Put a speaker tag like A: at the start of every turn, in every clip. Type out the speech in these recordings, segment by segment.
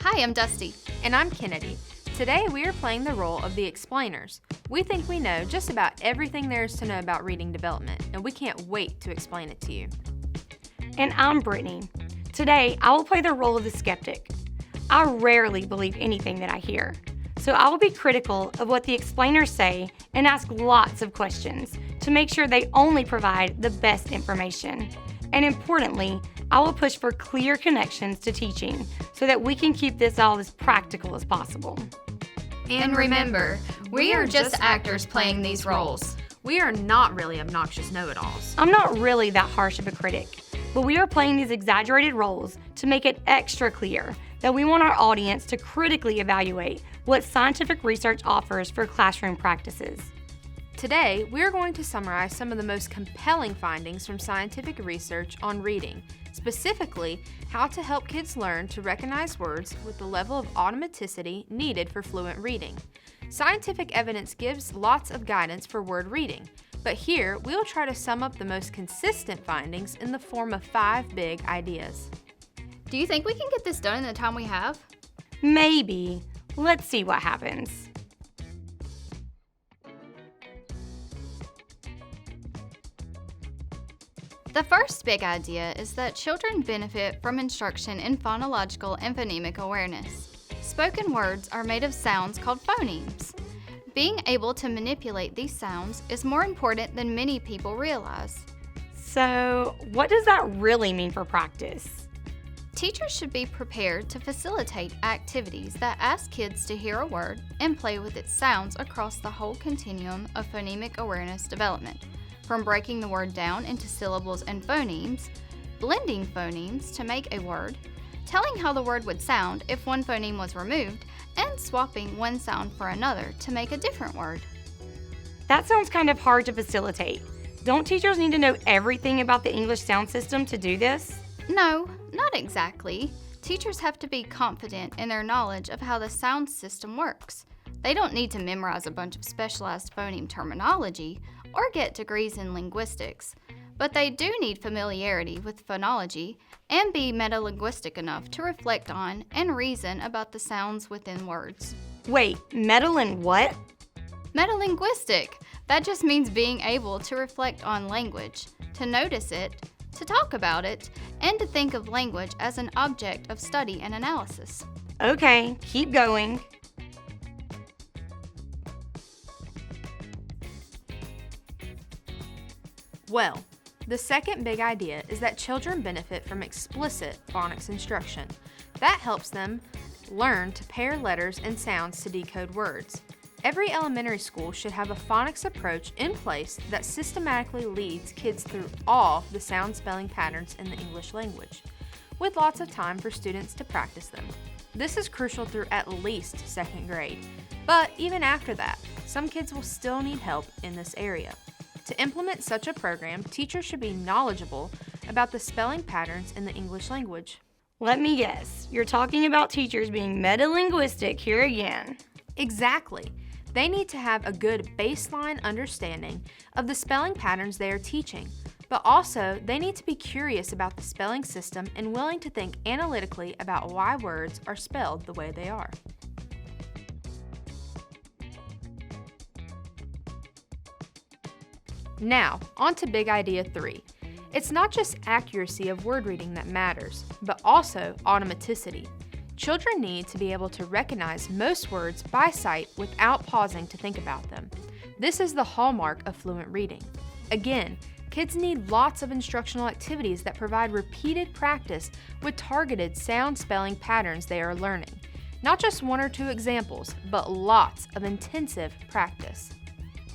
A: Hi, I'm Dusty.
B: And I'm Kennedy. Today we are playing the role of the explainers. We think we know just about everything there is to know about reading development, and we can't wait to explain it to you.
C: And I'm Brittany. Today I will play the role of the skeptic. I rarely believe anything that I hear, so I will be critical of what the explainers say and ask lots of questions to make sure they only provide the best information. And importantly, I will push for clear connections to teaching so that we can keep this all as practical as possible.
A: And remember, we are just actors playing these roles.
B: We are not really obnoxious know-it-alls.
C: I'm not really that harsh of a critic, but we are playing these exaggerated roles to make it extra clear that we want our audience to critically evaluate what scientific research offers for classroom practices.
B: Today, we are going to summarize some of the most compelling findings from scientific research on reading, specifically how to help kids learn to recognize words with the level of automaticity needed for fluent reading. Scientific evidence gives lots of guidance for word reading, but here we'll try to sum up the most consistent findings in the form of 5 big ideas.
A: Do you think we can get this done in the time we have?
C: Maybe. Let's see what happens.
A: The first big idea is that children benefit from instruction in phonological and phonemic awareness. Spoken words are made of sounds called phonemes. Being able to manipulate these sounds is more important than many people realize.
C: So, what does that really mean for practice?
A: Teachers should be prepared to facilitate activities that ask kids to hear a word and play with its sounds across the whole continuum of phonemic awareness development, from breaking the word down into syllables and phonemes, blending phonemes to make a word, telling how the word would sound if one phoneme was removed, and swapping one sound for another to make a different word.
C: That sounds kind of hard to facilitate. Don't teachers need to know everything about the English sound system to do this?
A: No, not exactly. Teachers have to be confident in their knowledge of how the sound system works. They don't need to memorize a bunch of specialized phoneme terminology or get degrees in linguistics, but they do need familiarity with phonology and be metalinguistic enough to reflect on and reason about the sounds within words.
C: Wait, metal and what?
A: Metalinguistic. That just means being able to reflect on language, to notice it, to talk about it, and to think of language as an object of study and analysis.
C: Okay, keep going.
B: Well, the second big idea is that children benefit from explicit phonics instruction. That helps them learn to pair letters and sounds to decode words. Every elementary school should have a phonics approach in place that systematically leads kids through all the sound spelling patterns in the English language, with lots of time for students to practice them. This is crucial through at least 2nd grade, but even after that, some kids will still need help in this area. To implement such a program, teachers should be knowledgeable about the spelling patterns in the English language.
C: Let me guess, you're talking about teachers being metalinguistic here again.
B: Exactly. They need to have a good baseline understanding of the spelling patterns they are teaching, but also they need to be curious about the spelling system and willing to think analytically about why words are spelled the way they are. Now, on to big idea 3. It's not just accuracy of word reading that matters, but also automaticity. Children need to be able to recognize most words by sight without pausing to think about them. This is the hallmark of fluent reading. Again, kids need lots of instructional activities that provide repeated practice with targeted sound spelling patterns they are learning. Not just 1 or 2 examples, but lots of intensive practice.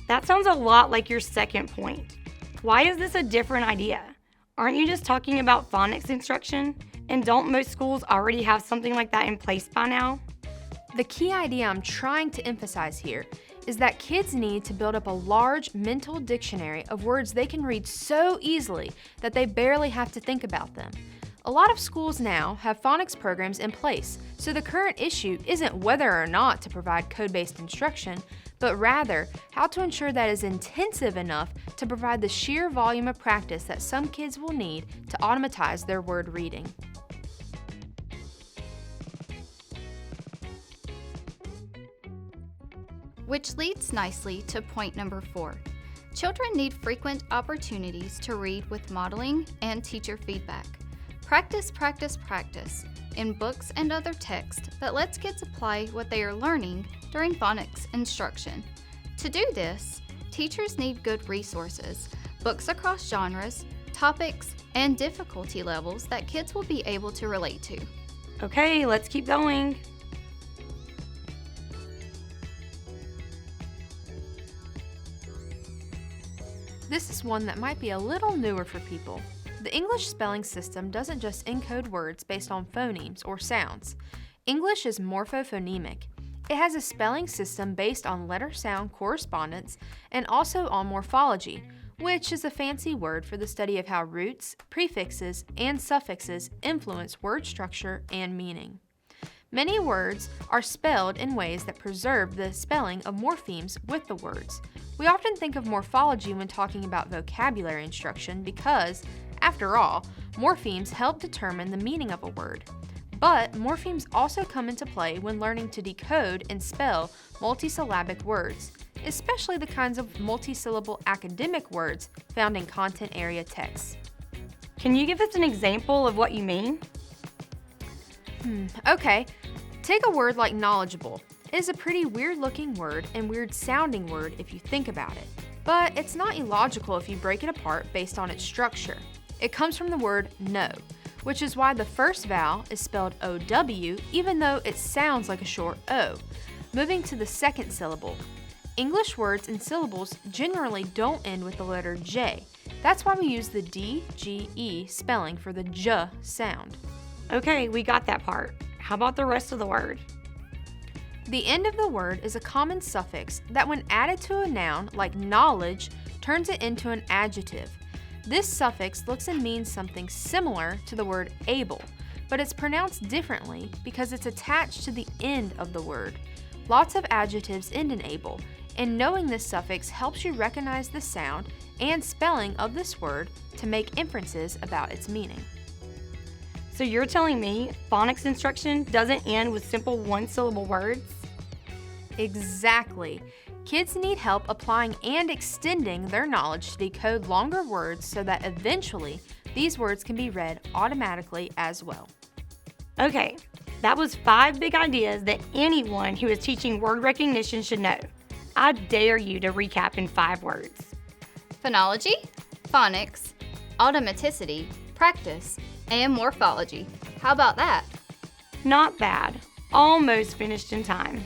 C: That sounds a lot like your second point. Why is this a different idea? Aren't you just talking about phonics instruction? And don't most schools already have something like that in place by now?
B: The key idea I'm trying to emphasize here is that kids need to build up a large mental dictionary of words they can read so easily that they barely have to think about them. A lot of schools now have phonics programs in place, so the current issue isn't whether or not to provide code-based instruction, but rather how to ensure that is intensive enough to provide the sheer volume of practice that some kids will need to automatize their word reading.
A: which leads nicely to point number 4. Children need frequent opportunities to read with modeling and teacher feedback. Practice, practice, practice in books and other text that lets kids apply what they are learning during phonics instruction. To do this, teachers need good resources, books across genres, topics, and difficulty levels that kids will be able to relate to.
C: Okay, let's keep going.
B: This is one that might be a little newer for people. The English spelling system doesn't just encode words based on phonemes or sounds. English is morphophonemic. It has a spelling system based on letter-sound correspondence and also on morphology, which is a fancy word for the study of how roots, prefixes, and suffixes influence word structure and meaning. Many words are spelled in ways that preserve the spelling of morphemes with the words. We often think of morphology when talking about vocabulary instruction because, after all, morphemes help determine the meaning of a word. But morphemes also come into play when learning to decode and spell multisyllabic words, especially the kinds of multisyllable academic words found in content area texts.
C: Can you give us an example of what you mean?
B: Okay, take a word like knowledgeable. It is a pretty weird-looking word and weird-sounding word if you think about it. But it's not illogical if you break it apart based on its structure. It comes from the word know, which is why the first vowel is spelled OW even though it sounds like a short O. Moving to the second syllable. English words and syllables generally don't end with the letter J. That's why we use the D-G-E spelling for the J sound.
C: Okay, we got that part. How about the rest of the word?
B: The end of the word is a common suffix that when added to a noun like knowledge turns it into an adjective. This suffix looks and means something similar to the word able, but it's pronounced differently because it's attached to the end of the word. Lots of adjectives end in able, and knowing this suffix helps you recognize the sound and spelling of this word to make inferences about its meaning.
C: So you're telling me phonics instruction doesn't end with simple one-syllable words?
B: Exactly. Kids need help applying and extending their knowledge to decode longer words so that eventually these words can be read automatically as well.
C: Okay, that was 5 big ideas that anyone who is teaching word recognition should know. I dare you to recap in 5 words.
A: Phonology, phonics, automaticity, practice, and morphology. How about that?
C: Not bad. Almost finished in time.